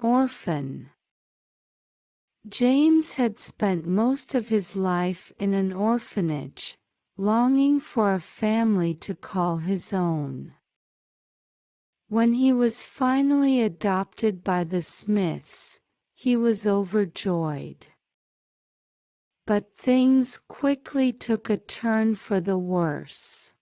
orphan. James had spent most of his life in an orphanage, longing for a family to call his own. When he was finally adopted by the Smiths, he was overjoyed. But things quickly took a turn for the worse.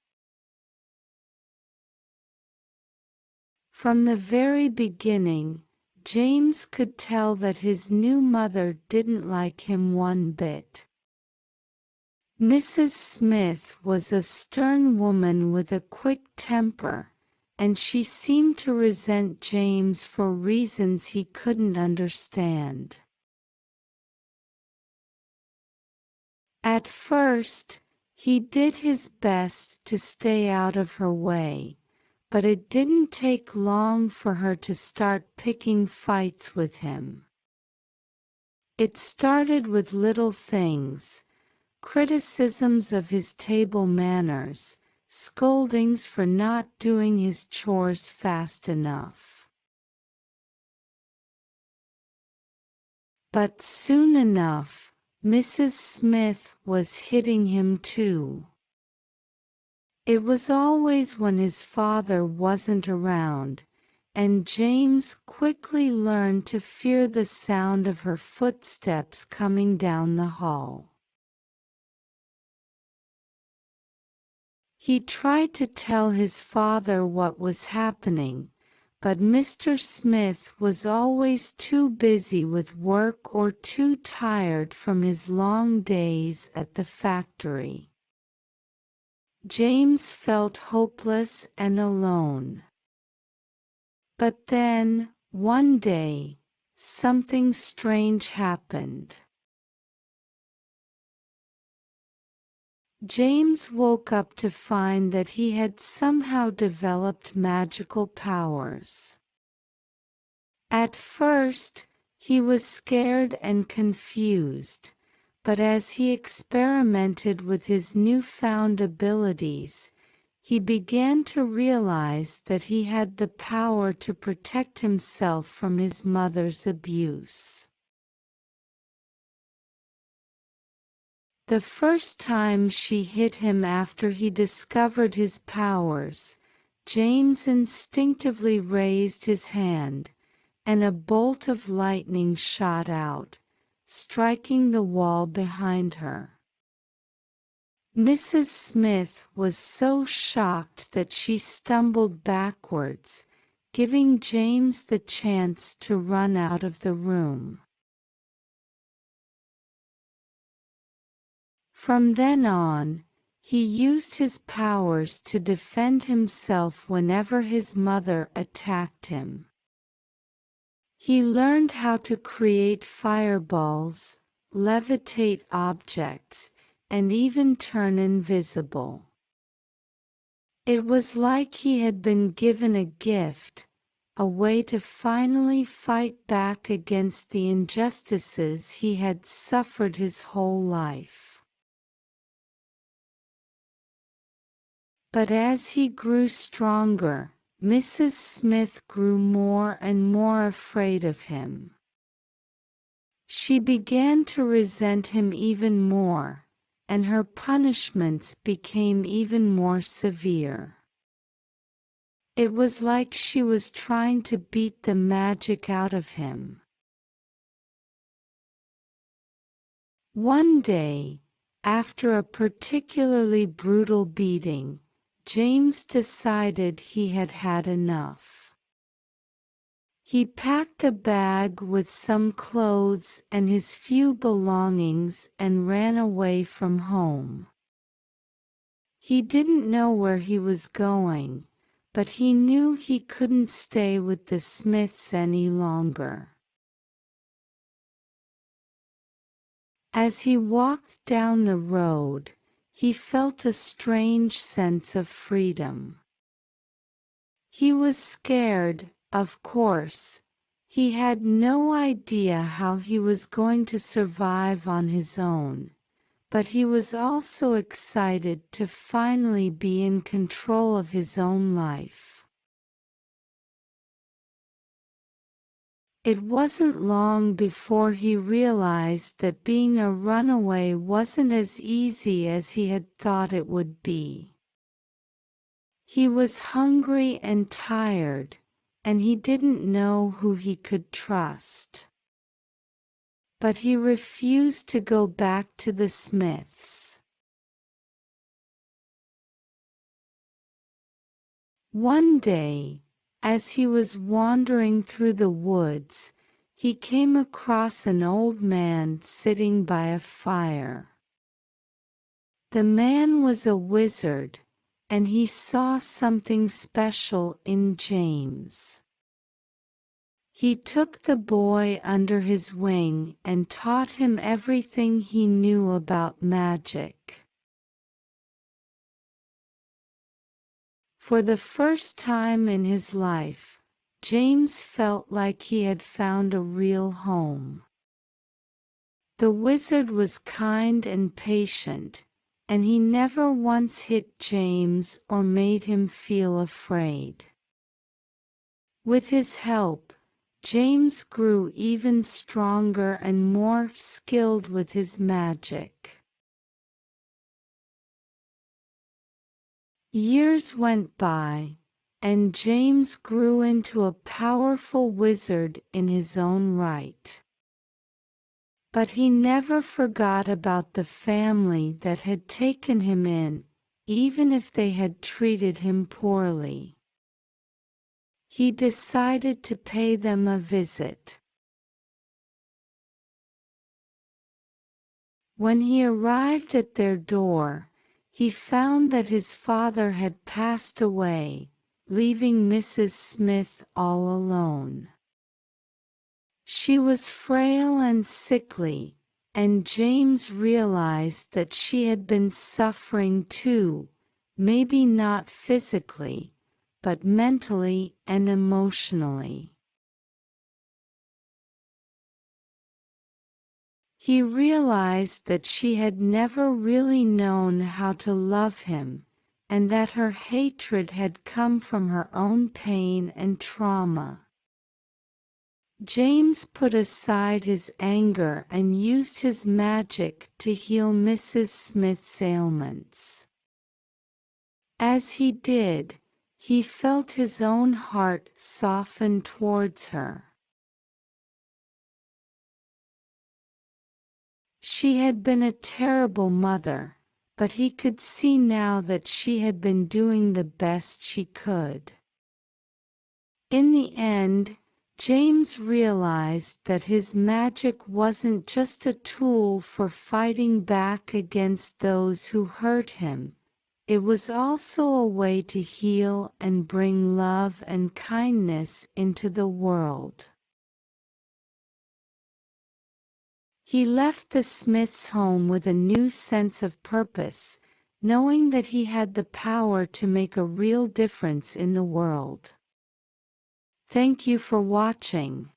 From the very beginning, James could tell that his new mother didn't like him one bit. Mrs. Smith was a stern woman with a quick temper, and she seemed to resent James for reasons he couldn't understand. At first, he did his best to stay out of her way, but it didn't take long for her to start picking fights with him. It started with little things, criticisms of his table manners, scoldings for not doing his chores fast enough. But soon enough, Mrs. Smith was hitting him too. It was always when his father wasn't around, and James quickly learned to fear the sound of her footsteps coming down the hall. He tried to tell his father what was happening, but Mr. Smith was always too busy with work or too tired from his long days at the factory. James felt hopeless and alone. But then, one day, something strange happened. James woke up to find that he had somehow developed magical powers. At first, he was scared and confused, but as he experimented with his newfound abilities, he began to realize that he had the power to protect himself from his mother's abuse. The first time she hit him after he discovered his powers, James instinctively raised his hand, and a bolt of lightning shot out, striking the wall behind her. Mrs. Smith was so shocked that she stumbled backwards, giving James the chance to run out of the room. From then on, he used his powers to defend himself whenever his mother attacked him. He learned how to create fireballs, levitate objects, and even turn invisible. It was like he had been given a gift, a way to finally fight back against the injustices he had suffered his whole life. But as he grew stronger, Mrs. Smith grew more and more afraid of him. She began to resent him even more, and her punishments became even more severe. It was like she was trying to beat the magic out of him. One day, after a particularly brutal beating, James decided he had had enough. He packed a bag with some clothes and his few belongings and ran away from home. He didn't know where he was going, but he knew he couldn't stay with the Smiths any longer. As he walked down the road, he felt a strange sense of freedom. He was scared, of course. He had no idea how he was going to survive on his own, but he was also excited to finally be in control of his own life. It wasn't long before he realized that being a runaway wasn't as easy as he had thought it would be. He was hungry and tired, and he didn't know who he could trust. But he refused to go back to the Smiths. One day, as he was wandering through the woods, he came across an old man sitting by a fire. The man was a wizard, and he saw something special in James. He took the boy under his wing and taught him everything he knew about magic. For the first time in his life, James felt like he had found a real home. The wizard was kind and patient, and he never once hit James or made him feel afraid. With his help, James grew even stronger and more skilled with his magic. Years went by, and James grew into a powerful wizard in his own right. But he never forgot about the family that had taken him in, even if they had treated him poorly. He decided to pay them a visit. When he arrived at their door, he found that his father had passed away, leaving Mrs. Smith all alone. She was frail and sickly, and James realized that she had been suffering too, maybe not physically, but mentally and emotionally. He realized that she had never really known how to love him, and that her hatred had come from her own pain and trauma. James put aside his anger and used his magic to heal Mrs. Smith's ailments. As he did, he felt his own heart soften towards her. She had been a terrible mother, but he could see now that she had been doing the best she could. In the end, James realized that his magic wasn't just a tool for fighting back against those who hurt him. It was also a way to heal and bring love and kindness into the world. He left the Smiths' home with a new sense of purpose, knowing that he had the power to make a real difference in the world. Thank you for watching.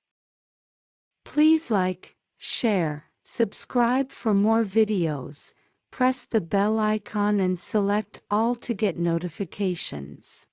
Please like, share, subscribe for more videos, press the bell icon and select all to get notifications.